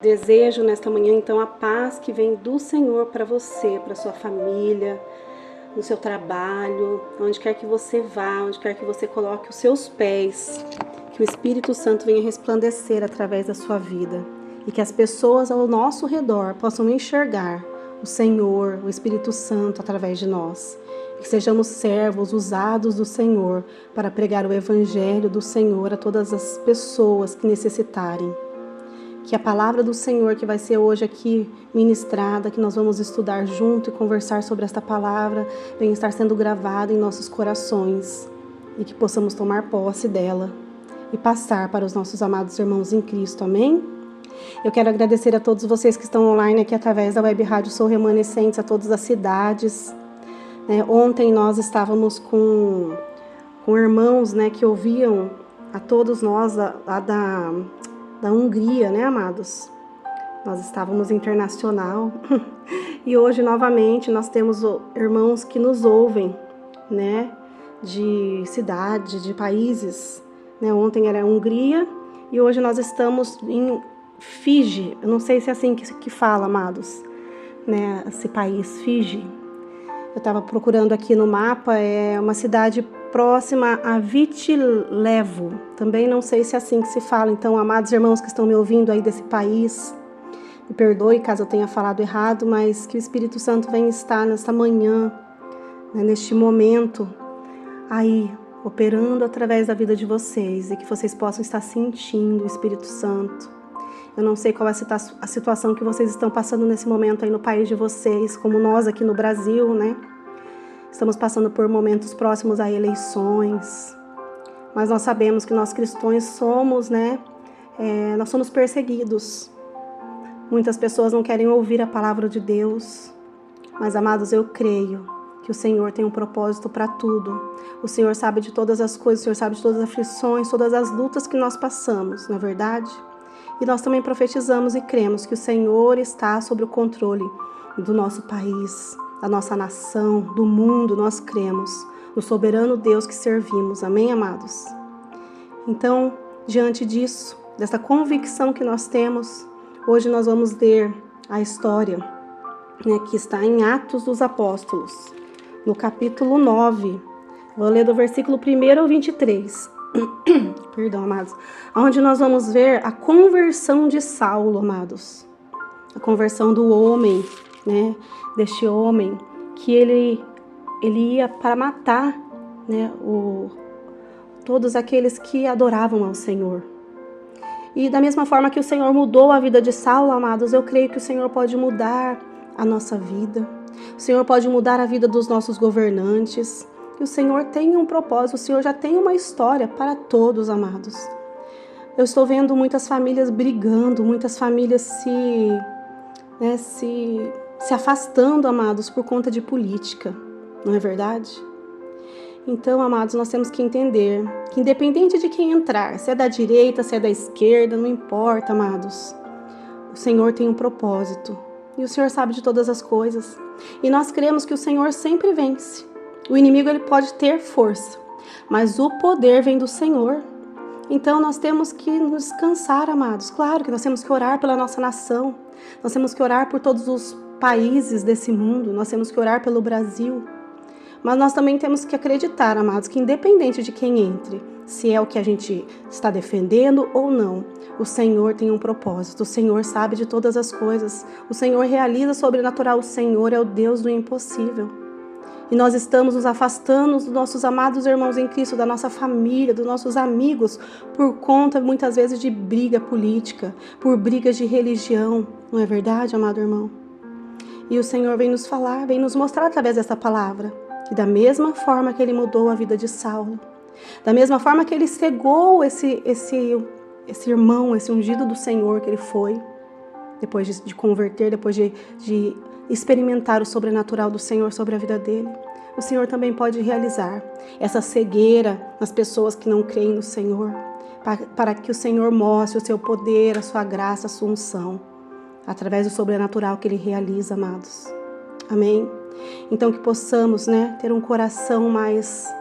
Desejo nesta manhã, então, a paz que vem do Senhor para você, para sua família, no seu trabalho, onde quer que você vá, onde quer que você coloque os seus pés, que o Espírito Santo venha resplandecer através da sua vida e que as pessoas ao nosso redor possam enxergar o Senhor, o Espírito Santo através de nós. Que sejamos servos usados do Senhor para pregar o Evangelho do Senhor a todas as pessoas que necessitarem. Que a palavra do Senhor que vai ser hoje aqui ministrada, que nós vamos estudar junto e conversar sobre esta palavra, venha estar sendo gravada em nossos corações e que possamos tomar posse dela e passar para os nossos amados irmãos em Cristo. Amém? Eu quero agradecer a todos vocês que estão online aqui através da Web Rádio Sou Remanescentes, a todas as cidades. Ontem nós estávamos com irmãos que ouviam a todos nós da Hungria, amados? Nós estávamos internacional e hoje novamente nós temos irmãos que nos ouvem, de cidade, de países. Ontem era a Hungria e hoje nós estamos em Fiji. Eu não sei se é assim que fala, amados, esse país, Fiji. Eu estava procurando aqui no mapa, é uma cidade próxima a Vitilevo. Também não sei se é assim que se fala. Então, amados irmãos que estão me ouvindo aí desse país, me perdoe caso eu tenha falado errado, mas que o Espírito Santo venha estar nesta manhã, neste momento, aí, operando através da vida de vocês e que vocês possam estar sentindo o Espírito Santo. Eu não sei qual é a situação que vocês estão passando nesse momento aí no país de vocês, como nós aqui no Brasil, Estamos passando por momentos próximos a eleições, mas nós sabemos que nós cristãos somos, nós somos perseguidos. Muitas pessoas não querem ouvir a palavra de Deus, mas, amados, eu creio que o Senhor tem um propósito para tudo. O Senhor sabe de todas as coisas, o Senhor sabe de todas as aflições, todas as lutas que nós passamos, não é verdade? E nós também profetizamos e cremos que o Senhor está sob o controle do nosso país, da nossa nação, do mundo. Nós cremos no soberano Deus que servimos. Amém, amados? Então, diante disso, dessa convicção que nós temos, hoje nós vamos ler a história que está em Atos dos Apóstolos, no capítulo 9. Vou ler do versículo 1 ao 23. Perdão, amados. Onde nós vamos ver a conversão de Saulo, amados. A conversão do homem, deste homem, que ele ia para matar, todos aqueles que adoravam ao Senhor. E da mesma forma que o Senhor mudou a vida de Saulo, amados, eu creio que o Senhor pode mudar a nossa vida. O Senhor pode mudar a vida dos nossos governantes. E o Senhor tem um propósito, o Senhor já tem uma história para todos, amados. Eu estou vendo muitas famílias brigando, muitas famílias se afastando, amados, por conta de política, não é verdade? Então, amados, nós temos que entender que independente de quem entrar, se é da direita, se é da esquerda, não importa, amados. O Senhor tem um propósito e o Senhor sabe de todas as coisas. E nós cremos que o Senhor sempre vence. O inimigo ele pode ter força, mas o poder vem do Senhor. Então nós temos que nos cansar, amados. Claro que nós temos que orar pela nossa nação. Nós temos que orar por todos os países desse mundo. Nós temos que orar pelo Brasil. Mas nós também temos que acreditar, amados, que independente de quem entre, se é o que a gente está defendendo ou não, o Senhor tem um propósito. O Senhor sabe de todas as coisas. O Senhor realiza o sobrenatural. O Senhor é o Deus do impossível. E nós estamos nos afastando dos nossos amados irmãos em Cristo, da nossa família, dos nossos amigos, por conta, muitas vezes, de briga política, por brigas de religião. Não é verdade, amado irmão? E o Senhor vem nos falar, vem nos mostrar através dessa palavra, que da mesma forma que Ele mudou a vida de Saulo, da mesma forma que Ele cegou esse irmão, esse ungido do Senhor que ele foi, depois de converter, depois de experimentar o sobrenatural do Senhor sobre a vida dele, o Senhor também pode realizar essa cegueira nas pessoas que não creem no Senhor, para que o Senhor mostre o seu poder, a sua graça, a sua unção, através do sobrenatural que Ele realiza, amados. Amém? Então que possamos, ter um coração mais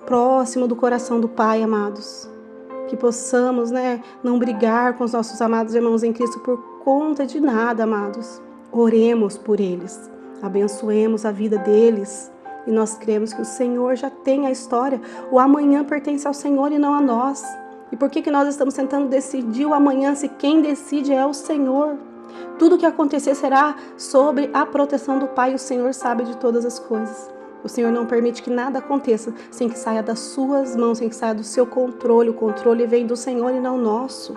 próximo do coração do Pai, amados. que possamos, né, não brigar com os nossos amados irmãos em Cristo por conta de nada, amados. Oremos por eles, abençoemos a vida deles e nós cremos que o Senhor já tem a história. O amanhã pertence ao Senhor e não a nós. E por que nós estamos tentando decidir o amanhã se quem decide é o Senhor? Tudo o que acontecer será sobre a proteção do Pai. O Senhor sabe de todas as coisas. O Senhor não permite que nada aconteça sem que saia das suas mãos, sem que saia do seu controle. O controle vem do Senhor e não nosso.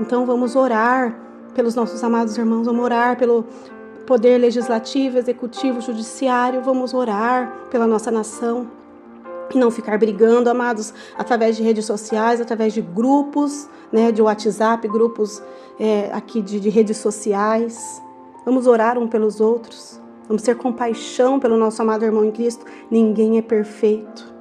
Então vamos orar pelos nossos amados irmãos, vamos orar pelo poder legislativo, executivo, judiciário, vamos orar pela nossa nação. E não ficar brigando, amados, através de redes sociais, através de grupos, né, de WhatsApp, grupos aqui de redes sociais. Vamos orar um pelos outros. Vamos ter compaixão pelo nosso amado irmão em Cristo. Ninguém é perfeito.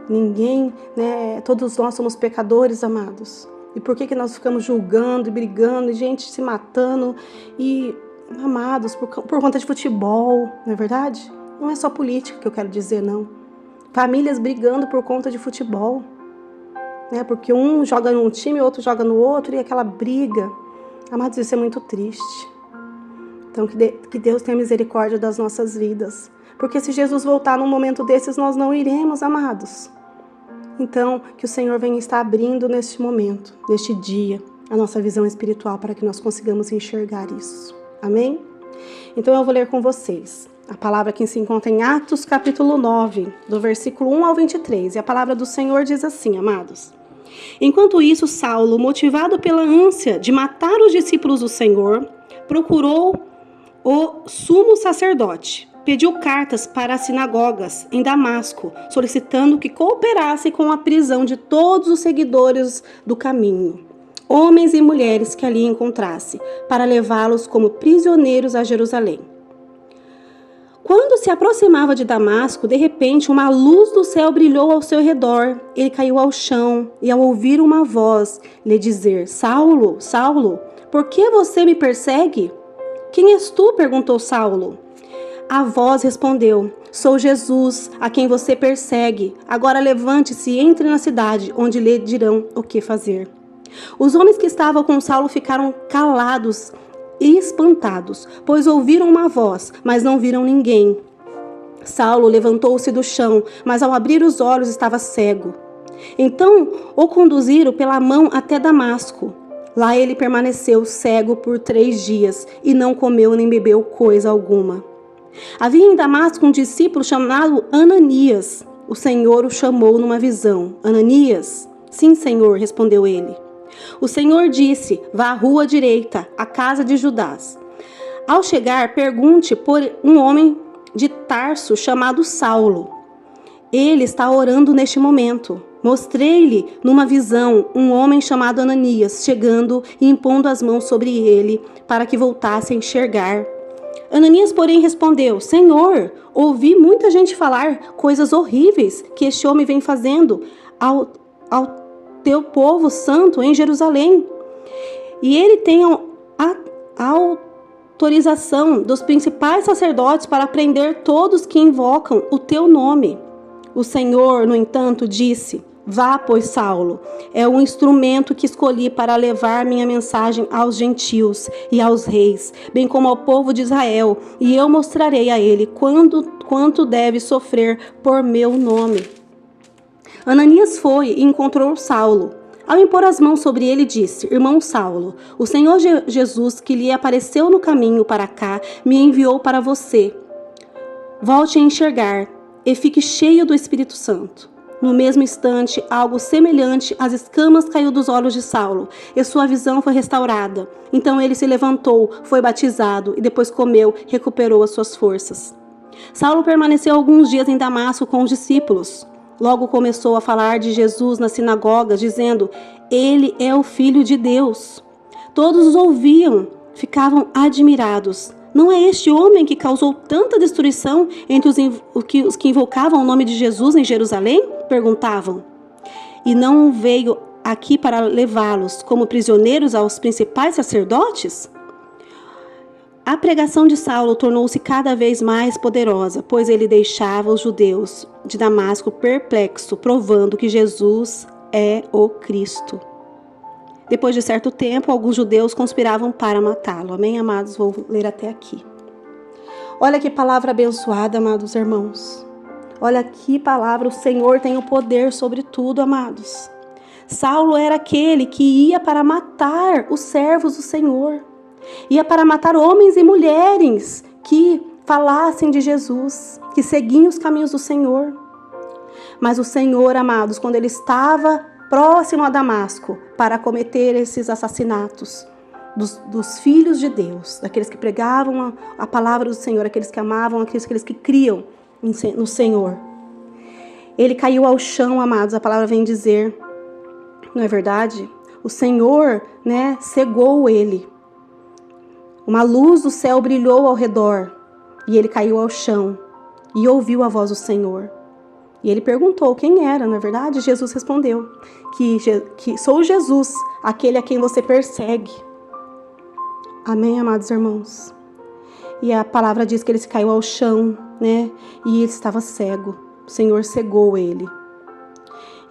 Ninguém, né, todos nós somos pecadores, amados. E por que nós ficamos julgando e brigando, e gente se matando, e, amados, por conta de futebol, não é verdade? Não é só política que eu quero dizer, não. Famílias brigando por conta de futebol, né? Porque um joga num time, o outro joga no outro, e aquela briga. Amados, isso é muito triste. Então, que Deus tenha misericórdia das nossas vidas. Porque se Jesus voltar num momento desses, nós não iremos, amados. Então, que o Senhor venha estar abrindo neste momento, neste dia, a nossa visão espiritual, para que nós consigamos enxergar isso. Amém? Então, eu vou ler com vocês a palavra que se encontra em Atos capítulo 9, do versículo 1 ao 23. E a palavra do Senhor diz assim, amados. Enquanto isso, Saulo, motivado pela ânsia de matar os discípulos do Senhor, procurou o sumo sacerdote. Pediu cartas para as sinagogas em Damasco, solicitando que cooperasse com a prisão de todos os seguidores do caminho, homens e mulheres que ali encontrasse, para levá-los como prisioneiros a Jerusalém. Quando se aproximava de Damasco, de repente uma luz do céu brilhou ao seu redor. Ele caiu ao chão e, ao ouvir uma voz lhe dizer: Saulo, Saulo, por que você me persegue? Quem és tu? Perguntou Saulo. A voz respondeu: Sou Jesus, a quem você persegue. Agora levante-se e entre na cidade, onde lhe dirão o que fazer. Os homens que estavam com Saulo ficaram calados e espantados, pois ouviram uma voz, mas não viram ninguém. Saulo levantou-se do chão, mas ao abrir os olhos estava cego. Então o conduziram pela mão até Damasco. Lá ele permaneceu cego por 3 dias e não comeu nem bebeu coisa alguma. Havia em Damasco um discípulo chamado Ananias. O Senhor o chamou numa visão. Ananias? Sim, Senhor, respondeu ele. O Senhor disse: vá à rua direita, à casa de Judás. Ao chegar, pergunte por um homem de Tarso chamado Saulo. Ele está orando neste momento. Mostrei-lhe numa visão um homem chamado Ananias, chegando e impondo as mãos sobre ele, para que voltasse a enxergar. Ananias, porém, respondeu: Senhor, ouvi muita gente falar coisas horríveis que este homem vem fazendo ao teu povo santo em Jerusalém. E ele tem a autorização dos principais sacerdotes para prender todos que invocam o teu nome. O Senhor, no entanto, disse: vá, pois, Saulo, é o instrumento que escolhi para levar minha mensagem aos gentios e aos reis, bem como ao povo de Israel, e eu mostrarei a ele quanto deve sofrer por meu nome. Ananias foi e encontrou Saulo. Ao impor as mãos sobre ele, disse: Irmão Saulo, o Senhor Jesus, que lhe apareceu no caminho para cá, me enviou para você. Volte a enxergar e fique cheio do Espírito Santo. No mesmo instante, algo semelhante às escamas caiu dos olhos de Saulo, e sua visão foi restaurada. Então ele se levantou, foi batizado, e depois comeu, recuperou as suas forças. Saulo permaneceu alguns dias em Damasco com os discípulos. Logo começou a falar de Jesus nas sinagogas, dizendo: Ele é o Filho de Deus. Todos os ouviam, ficavam admirados. Não é este homem que causou tanta destruição entre os que invocavam o nome de Jesus em Jerusalém? Perguntavam. E não veio aqui para levá-los como prisioneiros aos principais sacerdotes? A pregação de Saulo tornou-se cada vez mais poderosa, pois ele deixava os judeus de Damasco perplexos, provando que Jesus é o Cristo. Depois de certo tempo, alguns judeus conspiravam para matá-lo. Amém, amados? Vou ler até aqui. Olha que palavra abençoada, amados irmãos. Olha que palavra, o Senhor tem o poder sobre tudo, amados. Saulo era aquele que ia para matar os servos do Senhor. Ia para matar homens e mulheres que falassem de Jesus, que seguiam os caminhos do Senhor. Mas o Senhor, amados, quando ele estava próximo a Damasco para cometer esses assassinatos dos filhos de Deus, daqueles que pregavam a palavra do Senhor, aqueles que amavam, aqueles que criam no Senhor, ele caiu ao chão, amados. A palavra vem dizer, não é verdade? O Senhor, cegou ele. Uma luz do céu brilhou ao redor e ele caiu ao chão e ouviu a voz do Senhor. E ele perguntou quem era, não é verdade? Jesus respondeu que sou Jesus, aquele a quem você persegue. Amém, amados irmãos? E a palavra diz que ele se caiu ao chão, e ele estava cego. O Senhor cegou ele.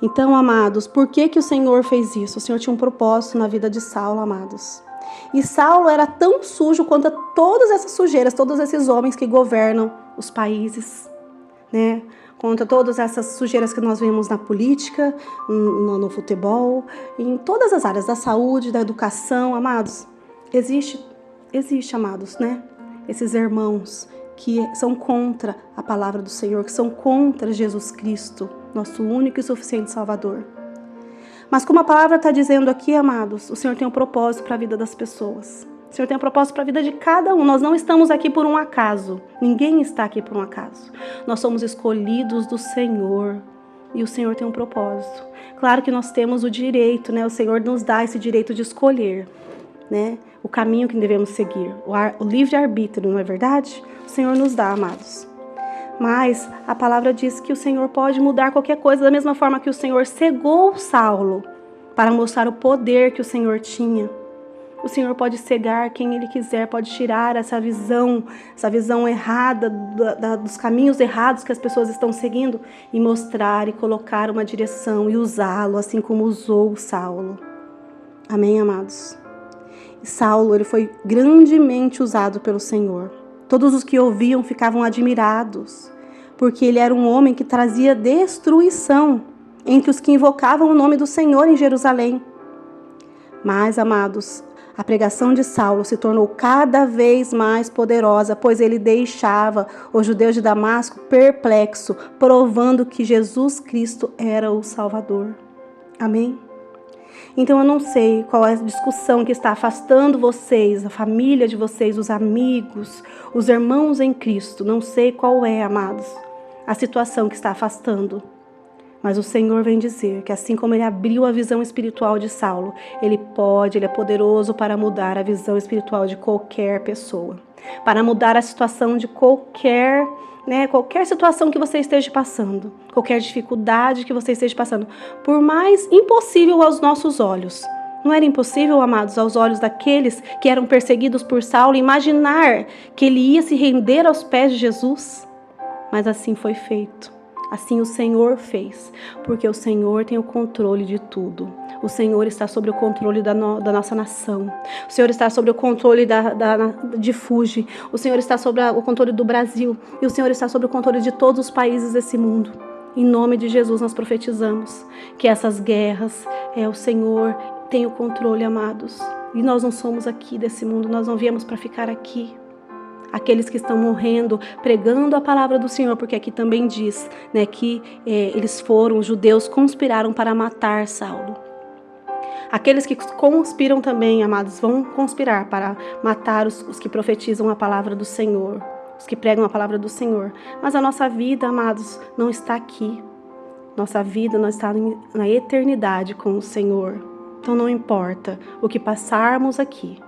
Então, amados, por que o Senhor fez isso? O Senhor tinha um propósito na vida de Saulo, amados. E Saulo era tão sujo quanto todas essas sujeiras, todos esses homens que governam os países, contra todas essas sujeiras que nós vemos na política, no futebol, em todas as áreas da saúde, da educação, amados. Existe, amados, esses irmãos que são contra a palavra do Senhor, que são contra Jesus Cristo, nosso único e suficiente Salvador. Mas como a palavra está dizendo aqui, amados, o Senhor tem um propósito para a vida das pessoas. O Senhor tem um propósito para a vida de cada um. Nós não estamos aqui por um acaso. Ninguém está aqui por um acaso. Nós somos escolhidos do Senhor. E o Senhor tem um propósito. Claro que nós temos o direito, o Senhor nos dá esse direito de escolher, o caminho que devemos seguir. O livre-arbítrio, não é verdade? O Senhor nos dá, amados. Mas a palavra diz que o Senhor pode mudar qualquer coisa, da mesma forma que o Senhor cegou Saulo para mostrar o poder que o Senhor tinha. O Senhor pode cegar quem Ele quiser, pode tirar essa visão errada, dos caminhos errados que as pessoas estão seguindo e mostrar e colocar uma direção e usá-lo, assim como usou Saulo. Amém, amados? E Saulo, ele foi grandemente usado pelo Senhor. Todos os que ouviam ficavam admirados, porque ele era um homem que trazia destruição entre os que invocavam o nome do Senhor em Jerusalém. Mas, amados, a pregação de Saulo se tornou cada vez mais poderosa, pois ele deixava os judeus de Damasco perplexos, provando que Jesus Cristo era o Salvador. Amém? Então eu não sei qual é a discussão que está afastando vocês, a família de vocês, os amigos, os irmãos em Cristo. Não sei qual é, amados, a situação que está afastando. Mas o Senhor vem dizer que assim como Ele abriu a visão espiritual de Saulo, Ele é poderoso para mudar a visão espiritual de qualquer pessoa. Para mudar a situação de qualquer situação que você esteja passando, qualquer dificuldade que você esteja passando, por mais impossível aos nossos olhos. Não era impossível, amados, aos olhos daqueles que eram perseguidos por Saulo, imaginar que ele ia se render aos pés de Jesus? Mas assim foi feito. Assim o Senhor fez, porque o Senhor tem o controle de tudo. O Senhor está sobre o controle da nossa nação. O Senhor está sobre o controle de Fuji. O Senhor está sobre o controle do Brasil. E o Senhor está sobre o controle de todos os países desse mundo. Em nome de Jesus nós profetizamos que essas guerras, o Senhor tem o controle, amados. E nós não somos aqui desse mundo, nós não viemos para ficar aqui. Aqueles que estão morrendo, pregando a palavra do Senhor, porque aqui também diz, que os judeus conspiraram para matar Saulo. Aqueles que conspiram também, amados, vão conspirar para matar os que profetizam a palavra do Senhor, os que pregam a palavra do Senhor. Mas a nossa vida, amados, não está aqui. Nossa vida não está na eternidade com o Senhor. Então não importa o que passarmos aqui.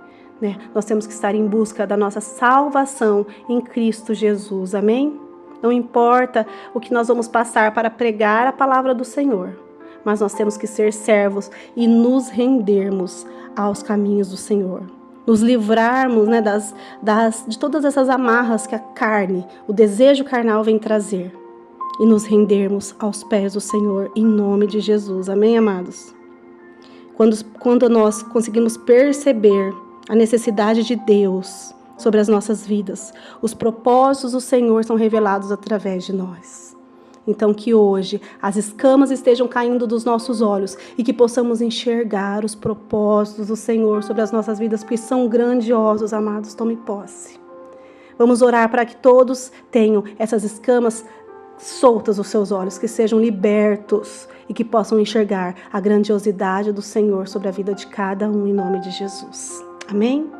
Nós temos que estar em busca da nossa salvação em Cristo Jesus, amém? Não importa o que nós vamos passar para pregar a palavra do Senhor, mas nós temos que ser servos e nos rendermos aos caminhos do Senhor. Nos livrarmos de todas essas amarras que a carne, o desejo carnal vem trazer. e nos rendermos aos pés do Senhor, em nome de Jesus. Amém, amados? Quando nós conseguimos perceber a necessidade de Deus sobre as nossas vidas, os propósitos do Senhor são revelados através de nós. Então que hoje as escamas estejam caindo dos nossos olhos e que possamos enxergar os propósitos do Senhor sobre as nossas vidas, porque são grandiosos, amados. Tome posse. Vamos orar para que todos tenham essas escamas soltas dos seus olhos, que sejam libertos e que possam enxergar a grandiosidade do Senhor sobre a vida de cada um, em nome de Jesus. Amém?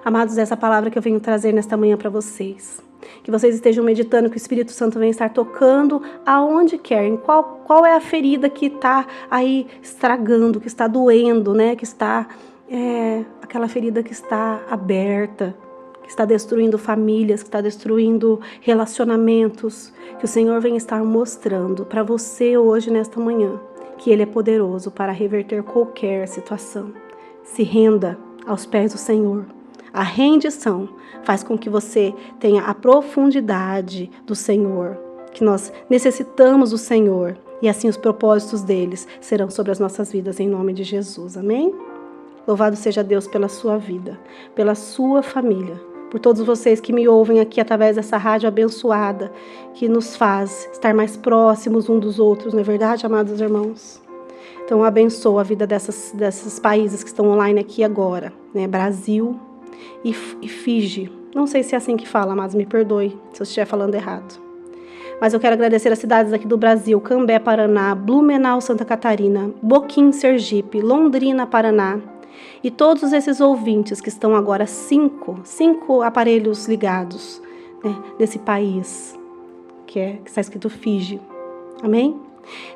Amados, essa palavra que eu venho trazer nesta manhã para vocês. Que vocês estejam meditando, que o Espírito Santo venha estar tocando aonde quer, em qual é a ferida que está aí estragando, que está doendo, né? Que está, aquela ferida que está aberta, que está destruindo famílias, que está destruindo relacionamentos. Que o Senhor venha estar mostrando para você hoje, nesta manhã, que Ele é poderoso para reverter qualquer situação. Se renda aos pés do Senhor. A rendição faz com que você tenha a profundidade do Senhor, que nós necessitamos do Senhor, e assim os propósitos deles serão sobre as nossas vidas, em nome de Jesus. Amém? Louvado seja Deus pela sua vida, pela sua família, por todos vocês que me ouvem aqui através dessa rádio abençoada, que nos faz estar mais próximos uns dos outros, não é verdade, amados irmãos? Então, eu abençoo a vida desses países que estão online aqui agora, né? Brasil e Fiji. Não sei se é assim que fala, mas me perdoe se eu estiver falando errado. Mas eu quero agradecer as cidades aqui do Brasil: Cambé, Paraná, Blumenau, Santa Catarina, Boquim, Sergipe, Londrina, Paraná, e todos esses ouvintes que estão agora cinco aparelhos ligados, né, desse país que está escrito Fiji. Amém?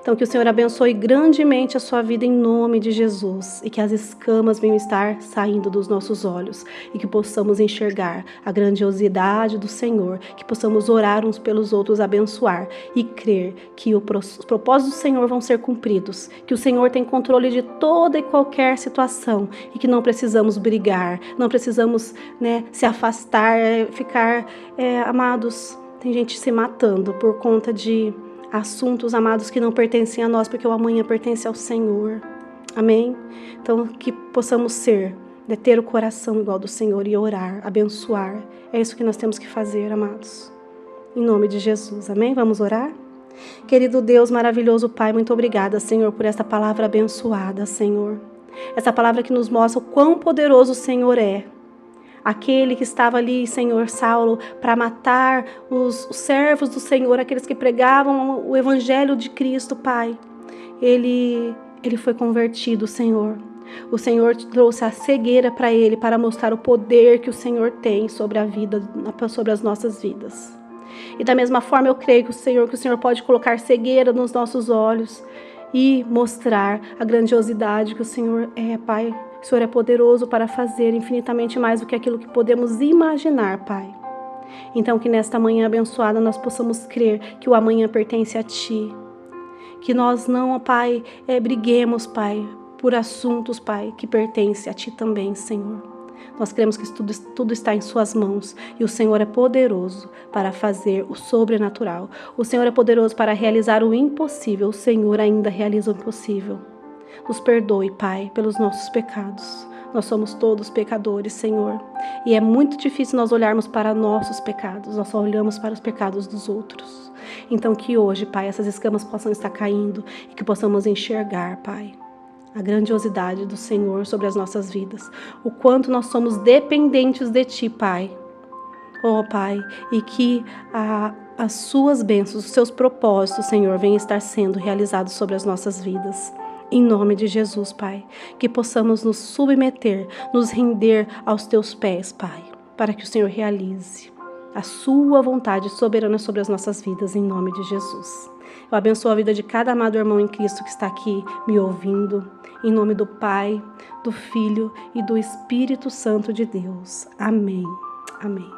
Então, que o Senhor abençoe grandemente a sua vida em nome de Jesus, e que as escamas venham estar saindo dos nossos olhos, e que possamos enxergar a grandiosidade do Senhor, que possamos orar uns pelos outros, abençoar e crer que os propósitos do Senhor vão ser cumpridos, que o Senhor tem controle de toda e qualquer situação, e que não precisamos brigar, não precisamos, né, se afastar, ficar, amados, tem gente se matando por conta de assuntos, amados, que não pertencem a nós, porque o amanhã pertence ao Senhor. Amém? Então, que possamos ter o coração igual do Senhor e orar, abençoar. É isso que nós temos que fazer, amados. Em nome de Jesus. Amém? Vamos orar? Querido Deus, maravilhoso Pai, muito obrigada, Senhor, por esta palavra abençoada, Senhor. Essa palavra que nos mostra o quão poderoso o Senhor é. Aquele que estava ali, Senhor, Saulo, para matar os servos do Senhor, aqueles que pregavam o Evangelho de Cristo, Pai. Ele foi convertido, Senhor. O Senhor trouxe a cegueira para ele, para mostrar o poder que o Senhor tem sobre a vida, sobre as nossas vidas. E da mesma forma eu creio que o Senhor pode colocar cegueira nos nossos olhos e mostrar a grandiosidade que o Senhor é, Pai. O Senhor é poderoso para fazer infinitamente mais do que aquilo que podemos imaginar, Pai. Então, que nesta manhã abençoada nós possamos crer que o amanhã pertence a Ti. Que nós não, Pai, briguemos, Pai, por assuntos, Pai, que pertencem a Ti também, Senhor. Nós cremos que tudo está em Suas mãos e o Senhor é poderoso para fazer o sobrenatural. O Senhor é poderoso para realizar o impossível. O Senhor ainda realiza o impossível. Nos perdoe, Pai, pelos nossos pecados. Nós somos todos pecadores, Senhor. E é muito difícil nós olharmos para nossos pecados. Nós só olhamos para os pecados dos outros. Então que hoje, Pai, essas escamas possam estar caindo e que possamos enxergar, Pai, a grandiosidade do Senhor sobre as nossas vidas. O quanto nós somos dependentes de Ti, Pai. Oh, Pai, e que as Suas bênçãos, os Seus propósitos, Senhor, venham estar sendo realizados sobre as nossas vidas. Em nome de Jesus, Pai, que possamos nos submeter, nos render aos Teus pés, Pai, para que o Senhor realize a Sua vontade soberana sobre as nossas vidas, em nome de Jesus. Eu abençoo a vida de cada amado irmão em Cristo que está aqui me ouvindo, em nome do Pai, do Filho e do Espírito Santo de Deus. Amém. Amém.